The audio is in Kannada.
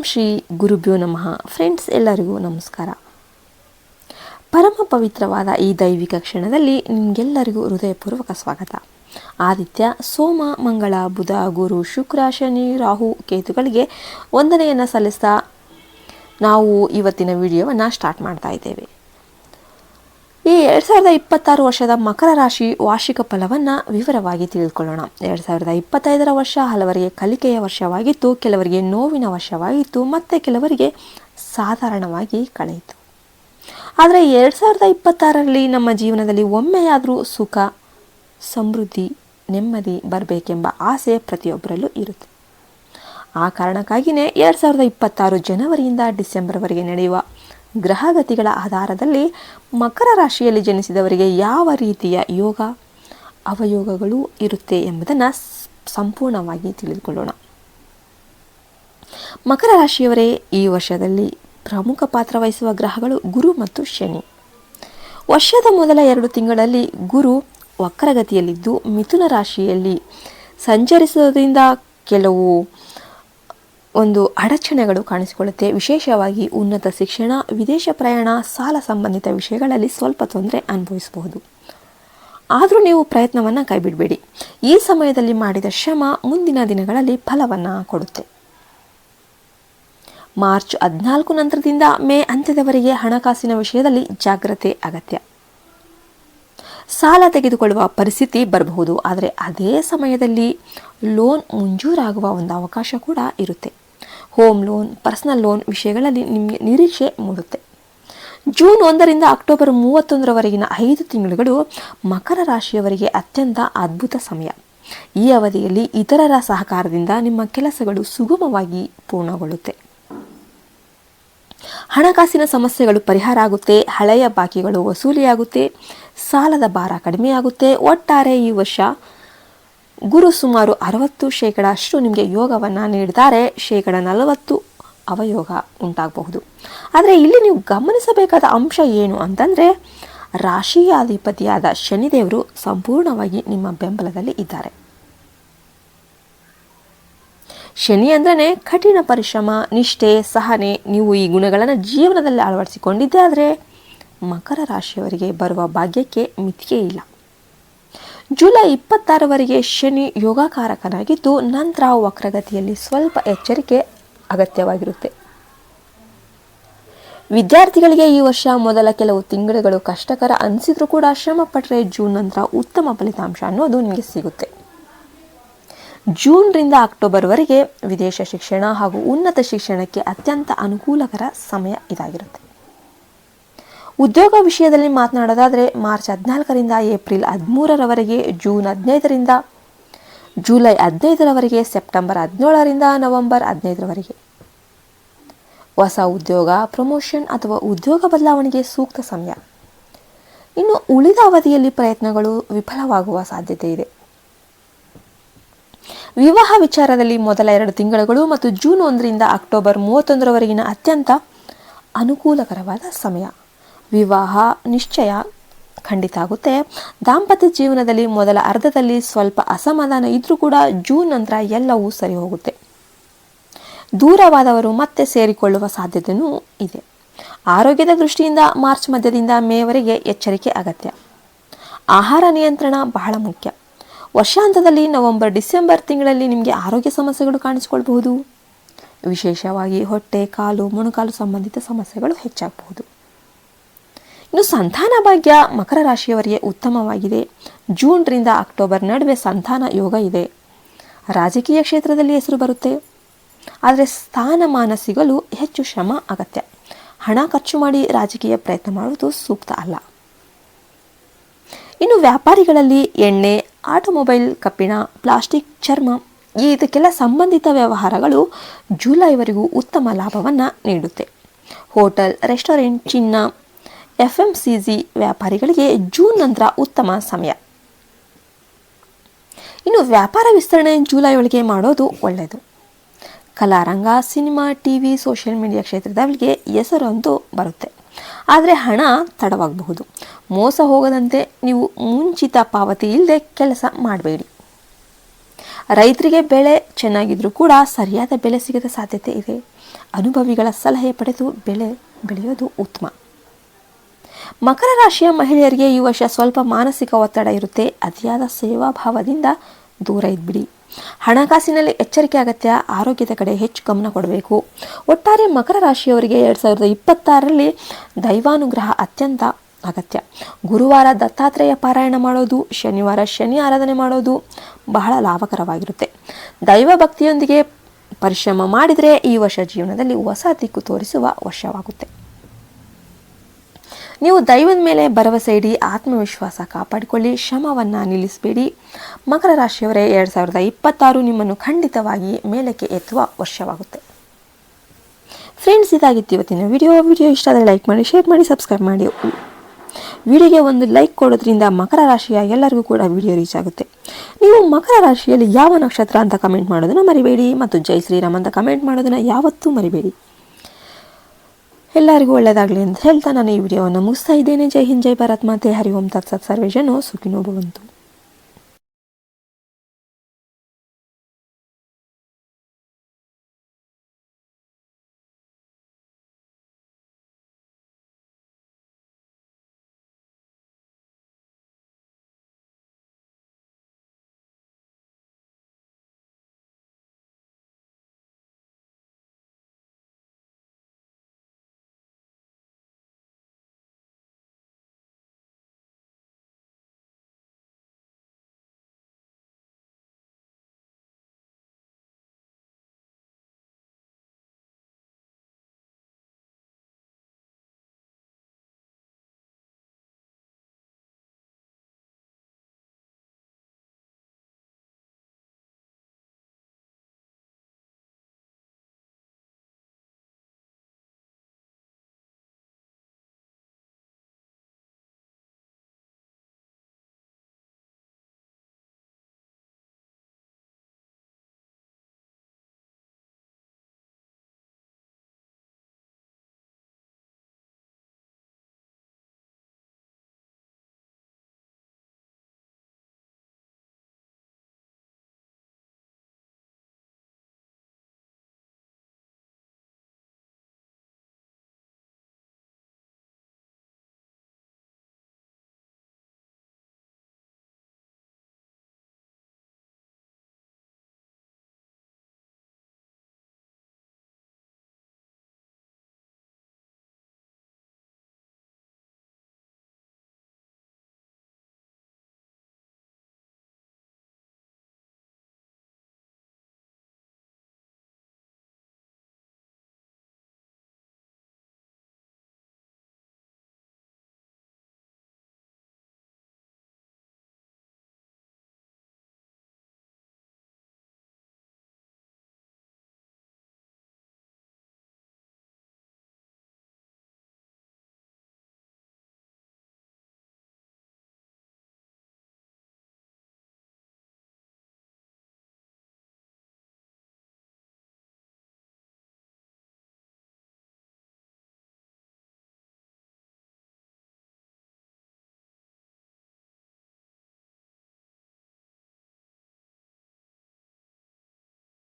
ಶ್ರೀ ಗುರುಭ್ಯೋ ನಮಃ. ಫ್ರೆಂಡ್ಸ್, ಎಲ್ಲರಿಗೂ ನಮಸ್ಕಾರ. ಪರಮ ಪವಿತ್ರವಾದ ಈ ದೈವಿಕ ಕ್ಷಣದಲ್ಲಿ ನಿಮಗೆಲ್ಲರಿಗೂ ಹೃದಯಪೂರ್ವಕ ಸ್ವಾಗತ. ಆದಿತ್ಯ, ಸೋಮ, ಮಂಗಳ, ಬುಧ, ಗುರು, ಶುಕ್ರ, ಶನಿ, ರಾಹು, ಕೇತುಗಳಿಗೆ ವಂದನೆಯನ್ನು ಸಲ್ಲಿಸ್ತಾ ನಾವು ಇವತ್ತಿನ ವಿಡಿಯೋವನ್ನು ಸ್ಟಾರ್ಟ್ ಮಾಡ್ತಾ ಇದ್ದೇವೆ. ಈ 2026 ವರ್ಷದ ಮಕರ ರಾಶಿ ವಾರ್ಷಿಕ ಫಲವನ್ನು ವಿವರವಾಗಿ ತಿಳಿದುಕೊಳ್ಳೋಣ. 2025 ವರ್ಷ ಹಲವರಿಗೆ ಕಲಿಕೆಯ ವರ್ಷವಾಗಿತ್ತು, ಕೆಲವರಿಗೆ ನೋವಿನ ವರ್ಷವಾಗಿತ್ತು, ಮತ್ತು ಕೆಲವರಿಗೆ ಸಾಧಾರಣವಾಗಿ ಕಳೆಯಿತು. ಆದರೆ 2026ರಲ್ಲಿ ನಮ್ಮ ಜೀವನದಲ್ಲಿ ಒಮ್ಮೆಯಾದರೂ ಸುಖ, ಸಮೃದ್ಧಿ, ನೆಮ್ಮದಿ ಬರಬೇಕೆಂಬ ಆಸೆ ಪ್ರತಿಯೊಬ್ಬರಲ್ಲೂ ಇರುತ್ತೆ. ಆ ಕಾರಣಕ್ಕಾಗಿಯೇ 2026 ಜನವರಿಯಿಂದ ಡಿಸೆಂಬರ್ವರೆಗೆ ನಡೆಯುವ ಗ್ರಹಗತಿಗಳ ಆಧಾರದಲ್ಲಿ ಮಕರ ರಾಶಿಯಲ್ಲಿ ಜನಿಸಿದವರಿಗೆ ಯಾವ ರೀತಿಯ ಯೋಗ ಅವಯೋಗಗಳು ಇರುತ್ತೆ ಎಂಬುದನ್ನು ಸಂಪೂರ್ಣವಾಗಿ ತಿಳಿದುಕೊಳ್ಳೋಣ. ಮಕರ ರಾಶಿಯವರೇ, ಈ ವರ್ಷದಲ್ಲಿ ಪ್ರಮುಖ ಪಾತ್ರ ವಹಿಸುವ ಗ್ರಹಗಳು ಗುರು ಮತ್ತು ಶನಿ. ವರ್ಷದ ಮೊದಲ 2 ತಿಂಗಳಲ್ಲಿ ಗುರು ವಕ್ರಗತಿಯಲ್ಲಿದ್ದು ಮಿಥುನ ರಾಶಿಯಲ್ಲಿ ಸಂಚರಿಸುವುದರಿಂದ ಕೆಲವು ಅಡಚಣೆಗಳು ಕಾಣಿಸಿಕೊಳ್ಳುತ್ತೆ. ವಿಶೇಷವಾಗಿ ಉನ್ನತ ಶಿಕ್ಷಣ, ವಿದೇಶ ಪ್ರಯಾಣ, ಸಾಲ ಸಂಬಂಧಿತ ವಿಷಯಗಳಲ್ಲಿ ಸ್ವಲ್ಪ ತೊಂದರೆ ಅನುಭವಿಸಬಹುದು. ಆದರೂ ನೀವು ಪ್ರಯತ್ನವನ್ನು ಕೈಬಿಡಬೇಡಿ. ಈ ಸಮಯದಲ್ಲಿ ಮಾಡಿದ ಶ್ರಮ ಮುಂದಿನ ದಿನಗಳಲ್ಲಿ ಫಲವನ್ನು ಕೊಡುತ್ತೆ. ಮಾರ್ಚ್ 14 ನಂತರದಿಂದ ಮೇ ಅಂತ್ಯದವರೆಗೆ ಹಣಕಾಸಿನ ವಿಷಯದಲ್ಲಿ ಜಾಗ್ರತೆ ಅಗತ್ಯ. ಸಾಲ ತೆಗೆದುಕೊಳ್ಳುವ ಪರಿಸ್ಥಿತಿ ಬರಬಹುದು, ಆದರೆ ಅದೇ ಸಮಯದಲ್ಲಿ ಲೋನ್ ಮಂಜೂರಾಗುವ ಒಂದು ಅವಕಾಶ ಕೂಡ ಇರುತ್ತೆ. ಹೋಮ್ ಲೋನ್, ಪರ್ಸನಲ್ ಲೋನ್ ವಿಷಯಗಳಲ್ಲಿ ನಿಮಗೆ ನಿರೀಕ್ಷೆ ಮೂಡುತ್ತೆ. ಜೂನ್ 1ರಿಂದ ಅಕ್ಟೋಬರ್ 31ರವರೆಗಿನ 5 ತಿಂಗಳುಗಳು ಮಕರ ರಾಶಿಯವರಿಗೆ ಅತ್ಯಂತ ಅದ್ಭುತ ಸಮಯ. ಈ ಅವಧಿಯಲ್ಲಿ ಇತರರ ಸಹಕಾರದಿಂದ ನಿಮ್ಮ ಕೆಲಸಗಳು ಸುಗಮವಾಗಿ ಪೂರ್ಣಗೊಳ್ಳುತ್ತೆ. ಹಣಕಾಸಿನ ಸಮಸ್ಯೆಗಳು ಪರಿಹಾರ ಆಗುತ್ತೆ, ಹಳೆಯ ಬಾಕಿಗಳು ವಸೂಲಿಯಾಗುತ್ತೆ, ಸಾಲದ ಭಾರ ಕಡಿಮೆಯಾಗುತ್ತೆ. ಒಟ್ಟಾರೆ ಈ ವರ್ಷ ಗುರು ಸುಮಾರು 60% ನಿಮಗೆ ಯೋಗವನ್ನು ನೀಡಿದರೆ 40% ಅವಯೋಗ ಉಂಟಾಗಬಹುದು. ಆದರೆ ಇಲ್ಲಿ ನೀವು ಗಮನಿಸಬೇಕಾದ ಅಂಶ ಏನು ಅಂತಂದರೆ, ರಾಶಿಯ ಅಧಿಪತಿಯಾದ ಶನಿದೇವರು ಸಂಪೂರ್ಣವಾಗಿ ನಿಮ್ಮ ಬೆಂಬಲದಲ್ಲಿ ಇದ್ದಾರೆ. ಶನಿ ಅಂದ್ರೆ ಕಠಿಣ ಪರಿಶ್ರಮ, ನಿಷ್ಠೆ, ಸಹನೆ. ನೀವು ಈ ಗುಣಗಳನ್ನು ಜೀವನದಲ್ಲಿ ಅಳವಡಿಸಿಕೊಂಡಿದ್ದೇ ಆದರೆ ಮಕರ ರಾಶಿಯವರಿಗೆ ಬರುವ ಭಾಗ್ಯಕ್ಕೆ ಮಿತಿಯೇ ಇಲ್ಲ. ಜುಲೈ 26ರವರೆಗೆ ಶನಿ ಯೋಗಕಾರಕನಾಗಿದ್ದು ನಂತರ ವಕ್ರಗತಿಯಲ್ಲಿ ಸ್ವಲ್ಪ ಎಚ್ಚರಿಕೆ ಅಗತ್ಯವಾಗಿರುತ್ತೆ. ವಿದ್ಯಾರ್ಥಿಗಳಿಗೆ ಈ ವರ್ಷ ಮೊದಲ ಕೆಲವು ತಿಂಗಳುಗಳು ಕಷ್ಟಕರ ಅನಿಸಿದ್ರೂ ಕೂಡ ಶ್ರಮ ಪಟ್ಟರೆ ಜೂನ್ ನಂತರ ಉತ್ತಮ ಫಲಿತಾಂಶ ಅನ್ನೋದು ನಿಮಗೆ ಸಿಗುತ್ತೆ. ಜೂನ್ರಿಂದ ಅಕ್ಟೋಬರ್ವರೆಗೆ ವಿದೇಶ ಶಿಕ್ಷಣ ಹಾಗೂ ಉನ್ನತ ಶಿಕ್ಷಣಕ್ಕೆ ಅತ್ಯಂತ ಅನುಕೂಲಕರ ಸಮಯ ಇದಾಗಿರುತ್ತೆ. ಉದ್ಯೋಗ ವಿಷಯದಲ್ಲಿ ಮಾತನಾಡೋದಾದರೆ ಮಾರ್ಚ್ 14ರಿಂದ ಏಪ್ರಿಲ್ 13ರವರೆಗೆ, ಜೂನ್ 15ರಿಂದ ಜುಲೈ 15ರವರೆಗೆ, ಸೆಪ್ಟೆಂಬರ್ 17ರಿಂದ ನವೆಂಬರ್ 15ರವರೆಗೆ ಹೊಸ ಉದ್ಯೋಗ, ಪ್ರಮೋಷನ್ ಅಥವಾ ಉದ್ಯೋಗ ಬದಲಾವಣೆಗೆ ಸೂಕ್ತ ಸಮಯ. ಇನ್ನು ಉಳಿದ ಅವಧಿಯಲ್ಲಿ ಪ್ರಯತ್ನಗಳು ವಿಫಲವಾಗುವ ಸಾಧ್ಯತೆ ಇದೆ. ವಿವಾಹ ವಿಚಾರದಲ್ಲಿ ಮೊದಲ 2 ತಿಂಗಳುಗಳು ಮತ್ತು ಜೂನ್ 1ರಿಂದ ಅಕ್ಟೋಬರ್ 31ರವರೆಗಿನ ಅತ್ಯಂತ ಅನುಕೂಲಕರವಾದ ಸಮಯ. ವಿವಾಹ ನಿಶ್ಚಯ ಖಂಡಿತ ಆಗುತ್ತೆ. ದಾಂಪತ್ಯ ಜೀವನದಲ್ಲಿ ಮೊದಲ ಅರ್ಧದಲ್ಲಿ ಸ್ವಲ್ಪ ಅಸಮಾಧಾನ ಇದ್ರೂ ಕೂಡ ಜೂನ್ ನಂತರ ಎಲ್ಲವೂ ಸರಿ ಹೋಗುತ್ತೆ. ದೂರವಾದವರು ಮತ್ತೆ ಸೇರಿಕೊಳ್ಳುವ ಸಾಧ್ಯತೆಯೂ ಇದೆ. ಆರೋಗ್ಯದ ದೃಷ್ಟಿಯಿಂದ ಮಾರ್ಚ್ ಮಧ್ಯದಿಂದ ಮೇವರೆಗೆ ಎಚ್ಚರಿಕೆ ಅಗತ್ಯ. ಆಹಾರ ನಿಯಂತ್ರಣ ಬಹಳ ಮುಖ್ಯ. ವರ್ಷಾಂತದಲ್ಲಿ ನವೆಂಬರ್ ಡಿಸೆಂಬರ್ ತಿಂಗಳಲ್ಲಿ ನಿಮಗೆ ಆರೋಗ್ಯ ಸಮಸ್ಯೆಗಳು ಕಾಣಿಸಿಕೊಳ್ಳಬಹುದು. ವಿಶೇಷವಾಗಿ ಹೊಟ್ಟೆ, ಕಾಲು, ಮೊಣಕಾಲು ಸಂಬಂಧಿತ ಸಮಸ್ಯೆಗಳು ಹೆಚ್ಚಾಗಬಹುದು. ಇನ್ನು ಸಂತಾನ ಭಾಗ್ಯ ಮಕರ ರಾಶಿಯವರಿಗೆ ಉತ್ತಮವಾಗಿದೆ. ಜೂನ್ರಿಂದ ಅಕ್ಟೋಬರ್ ನಡುವೆ ಸಂತಾನ ಯೋಗ ಇದೆ. ರಾಜಕೀಯ ಕ್ಷೇತ್ರದಲ್ಲಿ ಹೆಸರು ಬರುತ್ತೆ, ಆದರೆ ಸ್ಥಾನಮಾನ ಸಿಗಲು ಹೆಚ್ಚು ಶ್ರಮ ಅಗತ್ಯ. ಹಣ ಖರ್ಚು ಮಾಡಿ ರಾಜಕೀಯ ಪ್ರಯತ್ನ ಮಾಡುವುದು ಸೂಕ್ತ ಅಲ್ಲ. ಇನ್ನು ವ್ಯಾಪಾರಿಗಳಲ್ಲಿ ಎಣ್ಣೆ, ಆಟೋಮೊಬೈಲ್, ಕಬ್ಬಿಣ, ಪ್ಲಾಸ್ಟಿಕ್, ಚರ್ಮ ಇದಕ್ಕೆಲ್ಲ ಸಂಬಂಧಿತ ವ್ಯವಹಾರಗಳು ಜುಲೈವರೆಗೂ ಉತ್ತಮ ಲಾಭವನ್ನು ನೀಡುತ್ತೆ. ಹೋಟೆಲ್, ರೆಸ್ಟೋರೆಂಟ್, ಚಿನ್ನ, FMCG ವ್ಯಾಪಾರಿಗಳಿಗೆ ಜೂನ್ ನಂತರ ಉತ್ತಮ ಸಮಯ. ಇನ್ನು ವ್ಯಾಪಾರ ವಿಸ್ತರಣೆ ಜುಲೈ ಒಳಗೆ ಮಾಡೋದು ಒಳ್ಳೆಯದು. ಕಲಾರಂಗ, ಸಿನಿಮಾ, TV, ಸೋಷಿಯಲ್ ಮೀಡಿಯಾ ಕ್ಷೇತ್ರದವರಿಗೆ ಹೆಸರಂತೂ ಬರುತ್ತೆ, ಆದರೆ ಹಣ ತಡವಾಗಬಹುದು. ಮೋಸ ಹೋಗದಂತೆ ನೀವು ಮುಂಚಿತ ಪಾವತಿ ಇಲ್ಲದೆ ಕೆಲಸ ಮಾಡಬೇಡಿ. ರೈತರಿಗೆ ಬೆಳೆ ಚೆನ್ನಾಗಿದ್ರೂ ಕೂಡ ಸರಿಯಾದ ಬೆಲೆ ಸಿಗದ ಸಾಧ್ಯತೆ ಇದೆ. ಅನುಭವಿಗಳ ಸಲಹೆ ಪಡೆದು ಬೆಳೆ ಬೆಳೆಯೋದು ಉತ್ತಮ. ಮಕರ ರಾಶಿಯ ಮಹಿಳೆಯರಿಗೆ ಈ ವರ್ಷ ಸ್ವಲ್ಪ ಮಾನಸಿಕ ಒತ್ತಡ ಇರುತ್ತೆ. ಅತಿಯಾದ ಸೇವಾಭಾವದಿಂದ ದೂರ ಇದ್ಬಿಡಿ. ಹಣಕಾಸಿನಲ್ಲಿ ಎಚ್ಚರಿಕೆ ಅಗತ್ಯ. ಆರೋಗ್ಯದ ಕಡೆ ಹೆಚ್ಚು ಗಮನ ಕೊಡಬೇಕು. ಒಟ್ಟಾರೆ ಮಕರ ರಾಶಿಯವರಿಗೆ 2026ರಲ್ಲಿ ದೈವಾನುಗ್ರಹ ಅತ್ಯಂತ ಅಗತ್ಯ. ಗುರುವಾರ ದತ್ತಾತ್ರೇಯ ಪಾರಾಯಣ ಮಾಡೋದು, ಶನಿವಾರ ಶನಿ ಆರಾಧನೆ ಮಾಡೋದು ಬಹಳ ಲಾಭಕರವಾಗಿರುತ್ತೆ. ದೈವ ಭಕ್ತಿಯೊಂದಿಗೆ ಪರಿಶ್ರಮ ಮಾಡಿದರೆ ಈ ವರ್ಷ ಜೀವನದಲ್ಲಿ ಹೊಸ ದಿಕ್ಕು ತೋರಿಸುವ ವರ್ಷವಾಗುತ್ತೆ. ನೀವು ದೈವದ ಮೇಲೆ ಭರವಸೆ ಇಡಿ, ಆತ್ಮವಿಶ್ವಾಸ ಕಾಪಾಡಿಕೊಳ್ಳಿ, ಶ್ರಮವನ್ನು ನಿಲ್ಲಿಸಬೇಡಿ. ಮಕರ ರಾಶಿಯವರೇ 2026 ನಿಮ್ಮನ್ನು ಖಂಡಿತವಾಗಿ ಮೇಲಕ್ಕೆ ಎತ್ತುವ ವರ್ಷವಾಗುತ್ತೆ. ಫ್ರೆಂಡ್ಸ್, ಇದಾಗಿತ್ತು ಇವತ್ತಿನ ವಿಡಿಯೋ ಇಷ್ಟ ಆದರೆ ಲೈಕ್ ಮಾಡಿ, ಶೇರ್ ಮಾಡಿ, ಸಬ್ಸ್ಕ್ರೈಬ್ ಮಾಡಿ. ವಿಡಿಯೋಗೆ ಒಂದು ಲೈಕ್ ಕೊಡೋದ್ರಿಂದ ಮಕರ ರಾಶಿಯ ಎಲ್ಲರಿಗೂ ಕೂಡ ವಿಡಿಯೋ ರೀಚ್ ಆಗುತ್ತೆ. ನೀವು ಮಕರ ರಾಶಿಯಲ್ಲಿ ಯಾವ ನಕ್ಷತ್ರ ಅಂತ ಕಮೆಂಟ್ ಮಾಡೋದನ್ನು ಮರಿಬೇಡಿ ಮತ್ತು ಜೈ ಶ್ರೀರಾಮ್ ಅಂತ ಕಮೆಂಟ್ ಮಾಡೋದನ್ನು ಯಾವತ್ತೂ ಮರಿಬೇಡಿ. ಎಲ್ಲರಿಗೂ ಒಳ್ಳೆಯದಾಗಲಿ ಅಂತ ಹೇಳ್ತಾ ನಾನು ಈ ವಿಡಿಯೋವನ್ನು ಮುಗಿಸ್ತಾ ಇದ್ದೇನೆ. ಜೈ ಹಿಂದ್, ಜೈ ಭಾರತ್ ಮಾತೆ, ಹರಿ ಓಂ ತತ್ಸತ್, ಸರ್ವೇ ಜನೋ ಸುಖಿನೋ ಭವಂತು.